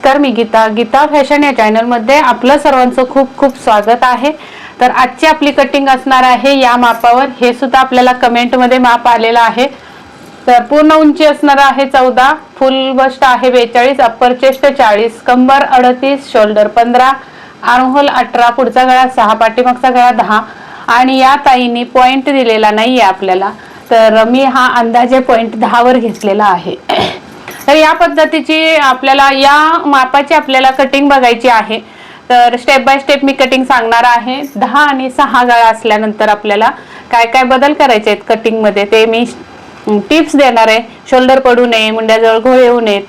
तर मी गीता फॅशन या चॅनल मध्ये आपलं सर्वांचं खूप खूप स्वागत आहे। तर आजची आपली कटिंग असणार आहे या मापावर। हे सुद्धा आपल्याला कमेंट मध्ये माप आलेला आहे। तर पूर्ण उंची असणार आहे 14, फुल बस्ट आहे 42, अप्पर चेस्ट 40, कंबर 38, शोल्डर 15, आर्म होल 18, पुढचा गळा 6, पाठीमागचा गळा 10 आणि या ताईंनी पॉइंट दिलेला नाहीये आपल्याला, तर मी हा अंदाजे पॉइंट 10 वर घेतलेला आहे। तर या पद्धतीची आपल्याला या मापाची आपल्याला कटिंग बघायची आहे। तर step by step me cutting सांगणार आहे। 10 आणि 6 गळा असल्यानंतर आपल्याला काय काय बदल करायचे आहेत कटिंग मध्ये ते मी टिप्स देणार आहे। शोल्डर पडू नये, मुंड्याजवळ घोळ येऊ नयेत,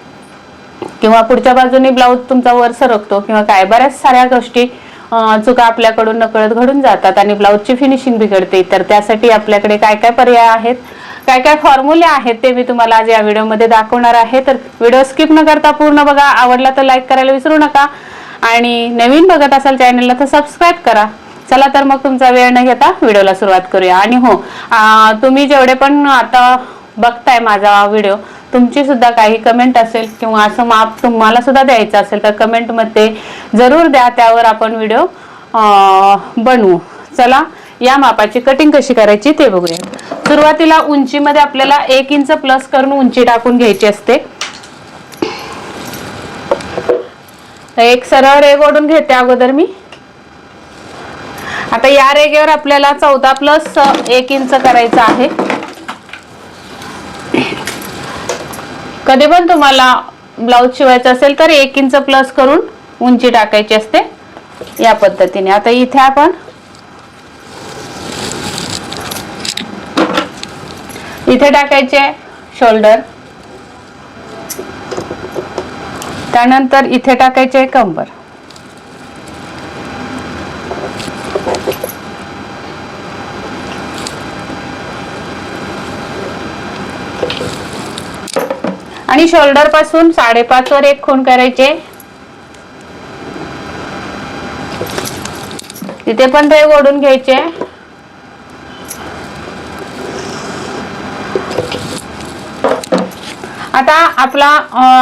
किंवा पुढच्या बाजूने ब्लाउज तुमचा वर सरकतो किंवा काय बऱ्याच साऱ्या गोष्टी चुका आपल्याकडून नकळत घडून जातात आणि ब्लाउजची फिनिशिंग बिघडते। तर त्यासाठी आपल्याकडे काय काय पर्याय आहेत, काय काय फॉर्म्युले आहेत ते मी तुम्हाला आज या व्हिडिओ मध्ये दाखवणार आहे। तर व्हिडिओ स्किप न करता पूर्ण बघा। आवडला तर लाईक करायला विसरू नका आणि नवीन बघत असाल चॅनलला तर सबस्क्राइब करा। चला तर मग तुमचा वेळ न घेता व्हिडिओला सुरुवात करूया। आणि हो, तुम्ही जेवढे पण आता बघताय माझा व्हिडिओ, तुमची सुद्धा काही कमेंट असेल किंवा असं माप तुम्हाला सुद्धा द्यायचं असेल तर कमेंट मध्ये जरूर द्या, त्यावर आपण व्हिडिओ बनवू। चला या मापाची कटिंग कशी करायची ते बघूया। सुरुवातीला उंचीमध्ये आपल्याला 1 इंच प्लस करून उंची टाकून घ्यायची असते। एक सरळ रेघ ओढून घेते अगोदर मी। आता या रेघेवर आपल्याला 14 प्लस 1 इंच करायचं आहे। कधी पण तुम्हाला ब्लाउज शिवायचा असेल तर 1 इंच प्लस करून उंची टाकायची असते या पद्धतीने। आता इथे आपण इथे टाकायचे शोल्डर, त्यानंतर इथे टाकायचे कंबर, आणि शोल्डर पासून 5.5 वर एक खूण करायचे। तिथे पण रेघ ओढून घ्यायचे। आता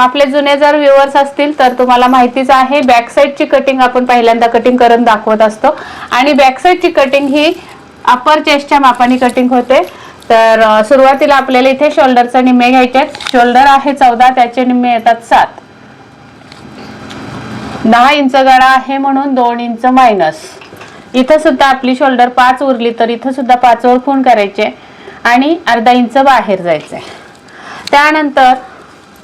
आपले जुने जर व्ह्यूअर्स असतील तर तुम्हाला माहितीच आहे, बॅक साइडची कटिंग आपण पहिल्यांदा कटिंग करून दाखवत असतो आणि बॅक साइडची कटिंग ही अप्पर चेस्टच्या मापाने कटिंग होते। तर सुरुवातीला आपल्याला इथे शोल्डरचे निम्मे घ्यायचे। शोल्डर आहे 14, त्याचे निम्मे येतात 7। 10 इंच गळा आहे म्हणून 2 इंच मायनस। इथं सुद्धा आपली शोल्डर 5 उरली तर इथं सुद्धा 5 वर खूण करायचे आणि अर्धा इंच बाहेर जायचंय। त्यानंतर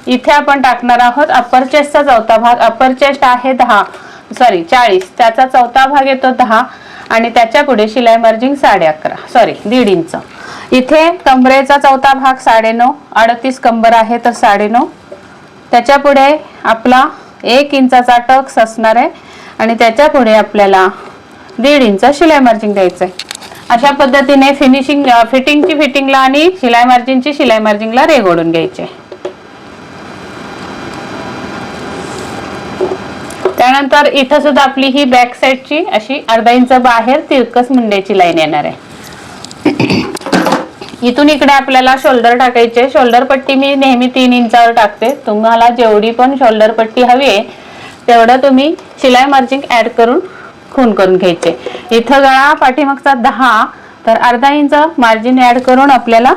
इथे आपण टाकणार आहोत अप्पर चेस्टचा चौथा भाग। अप्पर चेस्ट आहे 40, त्याचा चौथा भाग येतो 10 आणि त्याच्या पुढे शिलाई मार्जिन 1.5 इंच। इथे कमरेचा चौथा भाग 9.5, 38 कंबर आहे तर 9.5, त्याच्या पुढे आपला 1 इंचाचा टक्स असणार आहे आणि त्याच्या पुढे आपल्याला 1.5 इंच शिलाई मार्जिन द्यायचंय। अशा पद्धतीने फिटिंगला आणि शिलाई मार्जिनला रेघ ओढून घ्यायचे। त्यानंतर इथं सुद्धा आपली ही बॅक साइडची अशी अर्धा इंच बाहेर तिरकस मुंड्याची लाईन येणार आहे। इथून इकडे आपल्याला शोल्डर टाकायचे। शोल्डर पट्टी मी नेहमी 3 इंचावर टाकते। तुम्हाला जेवढी पण शोल्डर पट्टी हवी आहे तेवढं तुम्ही शिलाई मार्जिन ऍड करून खूण करून घ्यायचे। इथं गळा पाठीमागचा 10, तर अर्धा इंच मार्जिन ऍड करून आपल्याला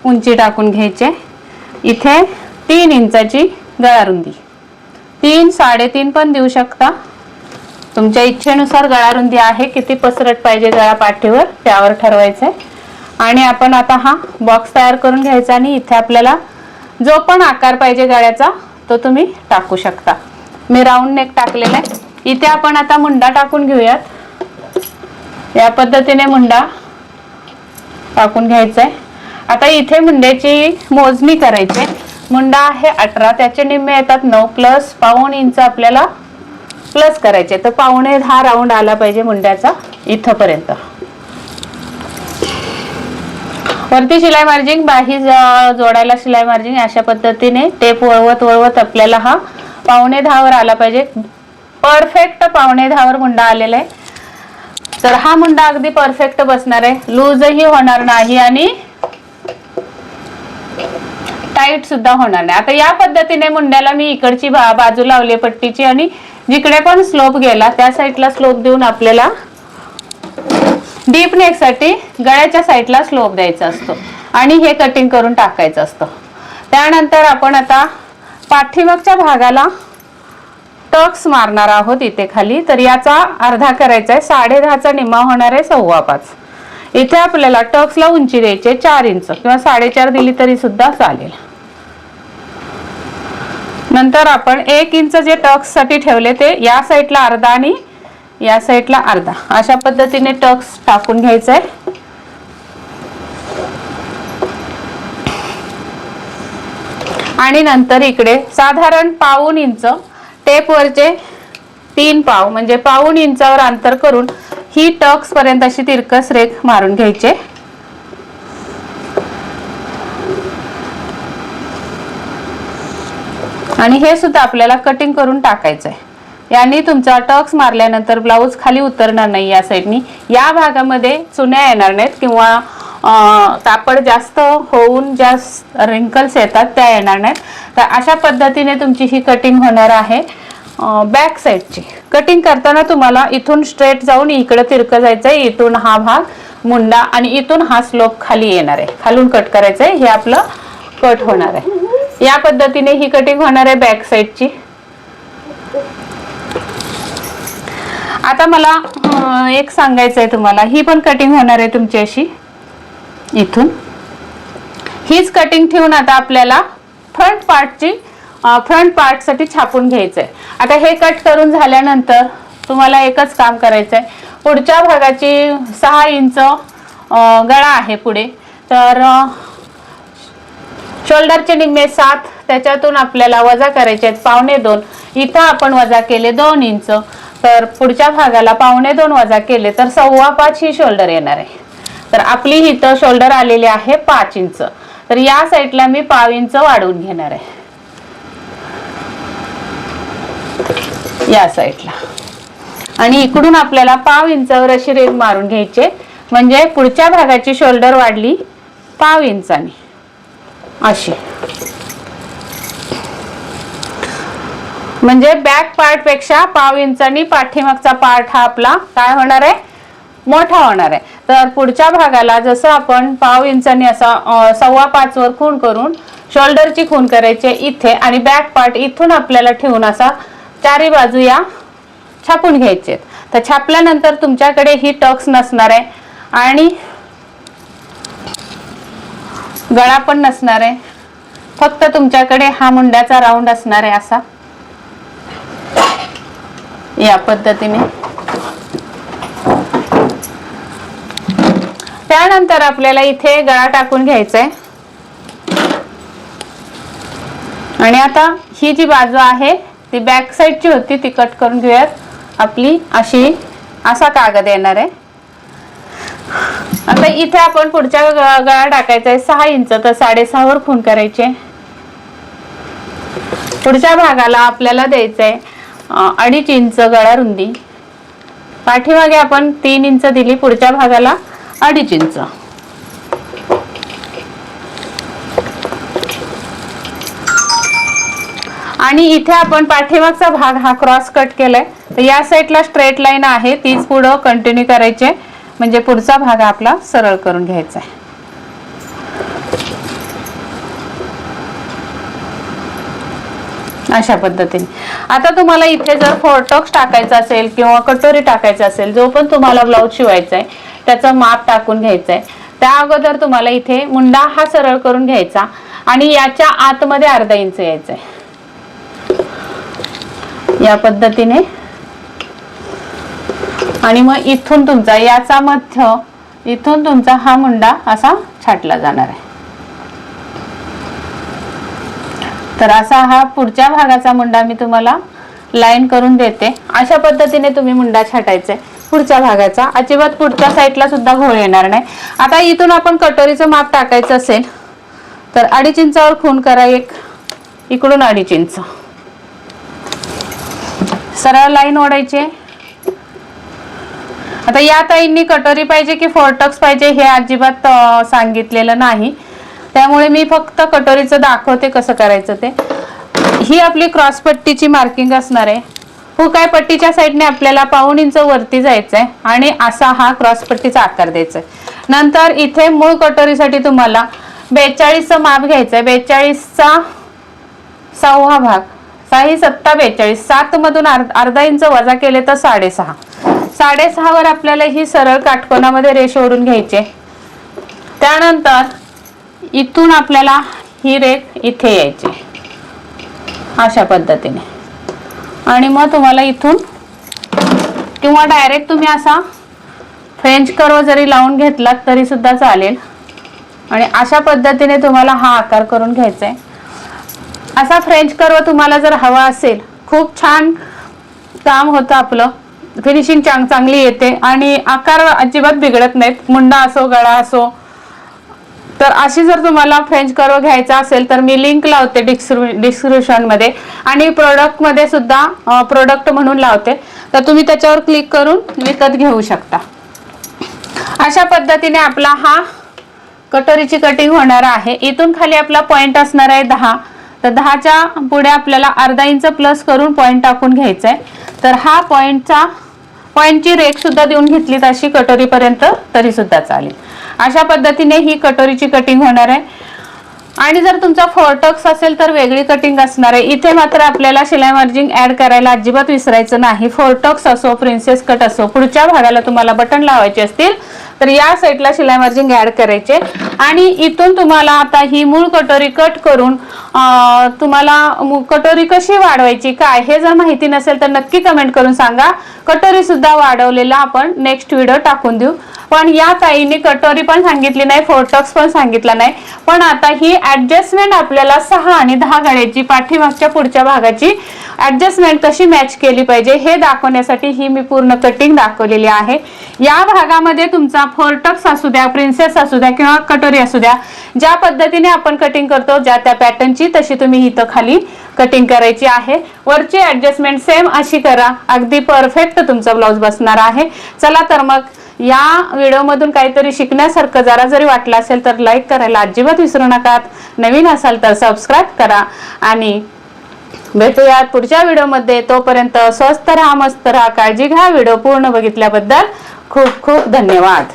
उंची टाकून घ्यायचे। इथे 3 इंचाची गळा रुंदी, 3, 3.5 पण देऊ शकता, तुमच्या इच्छेनुसार गळा रुंदी आहे। किती पसरट पाहिजे गळा पाठीवर त्यावर ठरवायचंय। आणि आपण आता हा बॉक्स तयार करून घ्यायचा आणि इथे आपल्याला जो पण आकार पाहिजे गळ्याचा तो तुम्ही टाकू शकता। मी राऊंड नेक टाकलेला आहे। इथे आपण आता मुंडा टाकून घेऊयात। या पद्धतीने मुंडा टाकून घ्यायचा आहे। आता इथे मुंड्याची मोजणी करायची। मुंडा आहे 18, त्याचे निम्मे येतात 9 प्लस पाऊण इंच आपल्याला प्लस करायचे, तर 9.25 राऊंड आला पाहिजे मुंड्याचा इथपर्यंत। वरती शिलाई मार्जिन, बाही जोडायला शिलाई मार्जिन, अशा पद्धतीने टेप वळवत आपल्याला हा 9.25 वर आला पाहिजे। परफेक्ट 9.25 वर मुंडा आलेला आहे। तर हा मुंडा अगदी परफेक्ट बसणार आहे, लूजही होणार नाही आणि टाईट सुद्धा होणार नाही। आता या पद्धतीने मुंड्याला मी इकडची बाजू लावली पट्टीची आणि जिकडे पण स्लोप गेला त्या साईडला स्लोप देऊन आपल्याला डीप नेक साठी गळ्याच्या साईडला स्लोप द्यायचा असतो आणि हे कटिंग करून टाकायचं असतं। त्यानंतर आपण आता पाठीमागच्या भागाला टक्स मारणार आहोत इथे खाली, तर याचा अर्धा करायचा आहे, 10.5चा निम्मा होणार आहे 5.25। इथे आपल्याला टक्सला उंची द्यायची 4 इंच किंवा 4.5 दिली तरी सुद्धा चालेल। नंतर आपण 1 इंच जे टक्स साठी ठेवले ते या साईडला अर्धा आणि या साईडला अर्धा अशा पद्धतीने टक्स टाकून घ्यायचा आहे। आणि नंतर इकडे साधारण 1.5 इंच टेप वरचे 3 पाव म्हणजे 1.5 इंचावर अंतर करून ही टक्स पर्यंत अशी तिरकस रेख मारून घ्यायचे। आणि हे सुद्धा आपल्याला कटिंग करून टाकायचं आहे। यानी तुमचा टक्स मारल्यानंतर ब्लाऊज खाली उतरणार नाही, या साईडनी या भागामध्ये चुन्या येणार नाहीत किंवा कापड जास्त होऊन जास्त रिंकल्स येतात त्या येणार नाहीत। तर अशा पद्धतीने तुमची ही कटिंग होणार आहे। बॅक साईडची कटिंग करताना तुम्हाला इथून स्ट्रेट जाऊन इकडे तिरकं जायचं आहे, इथून हा भाग मुंडा आणि इथून हा स्लोप खाली येणार आहे, खालून कट करायचं आहे, हे आपलं कट होणार आहे। या पद्धतीने ही कटिंग होणार आहे बॅक साईडची। आता मला एक सांगायचं आहे तुम्हाला, ही पण कटिंग होणार आहे तुमची अशी इथून। हीच कटिंग ठेवून आता आपल्याला फ्रंट पार्ट साठी छापून घ्यायचंय। आता हे कट करून झाल्यानंतर तुम्हाला एकच काम करायचंय, पुढच्या भागाची 6 इंच गळा आहे पुढे, तर शोल्डरचे निम्मे 7 त्याच्यातून आपल्याला वजा करायचे आहेत 1.25। इथं आपण वजा केले 2 इंच, तर पुढच्या भागाला 2.25 वजा केले तर 5.25 ही शोल्डर येणार आहे। तर आपली इथं शोल्डर आलेली आहे 5 इंच, तर या साईडला मी 1/2 इंच वाढवून घेणार आहे या साईडला। आणि इकडून आपल्याला 1/2 इंचावर अशी रेघ मारून घ्यायची, म्हणजे पुढच्या भागाची शोल्डर वाढली 1/2 इंचानी अशी। म्हणजे बॅक पार्ट पेक्षा 1/2 इंचानी पाठीमागचा पार्ट हा आपला काय होणार आहे, मोठा होणार आहे। तर पुढच्या भागाला जसं आपण 1/2 इंचानी असा 5.25 वर खूण करून शोल्डरची खूण करायची इथे आणि बॅक पार्ट इथून आपल्याला ठेवून असा चारी बाजू या छापून घ्यायचे। तर छापल्यानंतर तुमच्याकडे ही टक्स नसणार आहे आणि गळा पण नसणार आहे, फक्त तुमच्याकडे हा मुंड्याचा राऊंड असणार आहे असा, या पद्धतीने। त्यानंतर आपल्याला इथे गळा टाकून घ्यायचा आहे आणि आता ही जी बाजू आहे ती बॅक साईडची होती ती कट करून घेऊयात। आपली असा कागद येणार आहे। आता इथे आपण पुढच्या गळा टाकायचा आहे 6 इंच, तर 6.5 वर खूण करायचे। पुढच्या भागाला आपल्याला द्यायचं आहे 2.5 इंच गळा रुंदी, पाठीमागे आपण 3 इंच दिली, पुढच्या भागाला 2.5 इंच। आणि इथे आपण पाठीमागचा भाग हा क्रॉस कट केलाय, तर या साईडला स्ट्रेट लाईन आहे तीच पुढे कंटिन्यू करायचे, म्हणजे पुढचा भाग आपला सरळ करून घ्यायचा आहे। अशा पद्धतीने आता तुम्हाला इथे जर फोरटक्स टाकायचा असेल किंवा कटोरी टाकायचा असेल, जो पण तुम्हाला ब्लाऊज शिवायचा आहे त्याचं माप टाकून घ्यायचं आहे। त्या अगोदर तुम्हाला इथे मुंडा हा सरळ करून घ्यायचा आणि याच्या आतमध्ये 1/2 इंच यायचं आहे या पद्धतीने। आणि मग इथून तुमचा याचा मध्य, इथून तुमचा हा मुंडा असा छाटला जाणार आहे। तर असा हा पुढच्या भागाचा मुंडा मी तुम्हाला लाईन करून देते। अशा पद्धतीने तुम्ही मुंडा छाटायचा आहे पुढच्या भागाचा, अजिबात पुढच्या साईडला सुद्धा घोळ येणार नाही। आता इथून आपण कटोरीचं माप टाकायचं असेल तर 2.5 इंचावर खूण करा, एक इकडून 2.5 इंच सरळ लाईन ओढायची। आता या ताईंनी कटोरी पाहिजे की फोरटक्स पाहिजे हे अजिबात सांगितलेलं नाही, त्यामुळे मी फक्त कटोरीचं दाखवते कसं करायचं ते. ही आपली क्रॉस पट्टीची मार्किंग असणार आहे. हुकाय पट्टीच्या साईडने आपल्याला 1.5 इंच वरती जायचंय आणि असा हा क्रॉस पट्टीचा आकार द्यायचा आहे. नंतर इथे मूळ कटोरीसाठी तुम्हाला 42चं माप घ्यायचंय. 42चा 6वा भाग, 6 7 42, 7 मधून अर्धा इंच वजा केले तर 6.5. 6.5 वर आपल्याला ही सरळ काटकोनामध्ये रेष ओढून घ्यायची. त्यानंतर इथून आपल्याला ही रेख इथे यायची अशा पद्धतीने आणि मग तुम्हाला इथून किंवा डायरेक्ट तुम्ही असा फ्रेंच कर्व जरी लावून घेतलात तरी सुद्धा चालेल. आणि अशा पद्धतीने तुम्हाला हा आकार करून घ्यायचा आहे. असा फ्रेंच कर्व तुम्हाला जर हवा असेल, खूप छान काम होतं आपलं, फिनिशिंग चांगली येते आणि आकार अजिबात बिघडत नाहीत. मुंडा असो गळा असो. तर अशी जर तुम्हाला फ्रेंच कर्व घ्यायचा असेल तर मी लिंक लावते डिस्क्रिप्शन मध्ये आणि प्रोडक्ट मध्ये सुद्धा प्रोडक्ट म्हणून लावते, तर तुम्ही त्याच्यावर क्लिक करून विकत घेऊ शकता. अशा पद्धतीने आपला हा कटोरीची कटिंग होणार आहे. इथून खाली आपला पॉइंट असणार आहे 10, तर 10च्या पुढे आपल्याला अर्धा इंच प्लस करून पॉइंट टाकून घ्यायचा आहे. तर हा पॉइंटची रेख सुद्धा देऊन घेतली अशी कटोरीपर्यंत तरी सुद्धा चालेल. अशा पद्धतीने ही कटोरीची कटिंग होणार आहे. आणि जर तुमचा फोरटक्स असेल तर वेगळी कटिंग असणार आहे. इथे मात्र आपल्याला शिलाई मार्जिन ऍड करायला अजिबात विसरायचं नाही. फोरटक्स असो, प्रिन्सेस कट असो, पुढच्या भागाला तुम्हाला बटन लावायचे असतील तर या साईडला शिलाई मार्जिन ऍड करायचे. आणि इथून तुम्हाला आता ही मूळ कटोरी कट करून तुम्हाला कटोरी कशी वाढवायची काय हे जर माहिती नसेल तर नक्की कमेंट करून सांगा. कटोरी सुद्धा वाढवलेला आपण नेक्स्ट व्हिडिओ टाकून देऊ. पण या ताईने कटोरी पण सांगितली नाही, फोरटक्स पण सांगितला नाही, पण आता ही ऍडजस्टमेंट आपल्याला 6 आणि 10 गळ्याची पाठीमागच्या पुढच्या भागाची ऍडजस्टमेंट कशी मॅच केली पाहिजे हे दाखवण्यासाठी ही मी पूर्ण कटिंग दाखवलेली आहे. या भागामध्ये तुमचा फोरटक्स असू द्या, प्रिन्सेस असू द्या किंवा कटोरी असू द्या, ज्या पद्धतीने आपण कटिंग करतो ज्या त्या पॅटर्नची तशी तुम्ही इथं खाली कटिंग करायची आहे. वरची ऍडजस्टमेंट सेम अशी करा, अगदी परफेक्ट तुमचा ब्लाउज बसणार आहे. चला तर मग या व्हिडिओ मधून काहीतरी शिकण्यासारखं जरा जरी वाटलं असेल तर लाईक करायला अजिबात विसरू नका. नवीन असाल तर सबस्क्राईब करा आणि भेटूयात पुढच्या व्हिडिओमध्ये. तोपर्यंत स्वस्त राहा, मस्त राहा, काळजी घ्या. व्हिडिओ पूर्ण बघितल्याबद्दल खूप खूप धन्यवाद.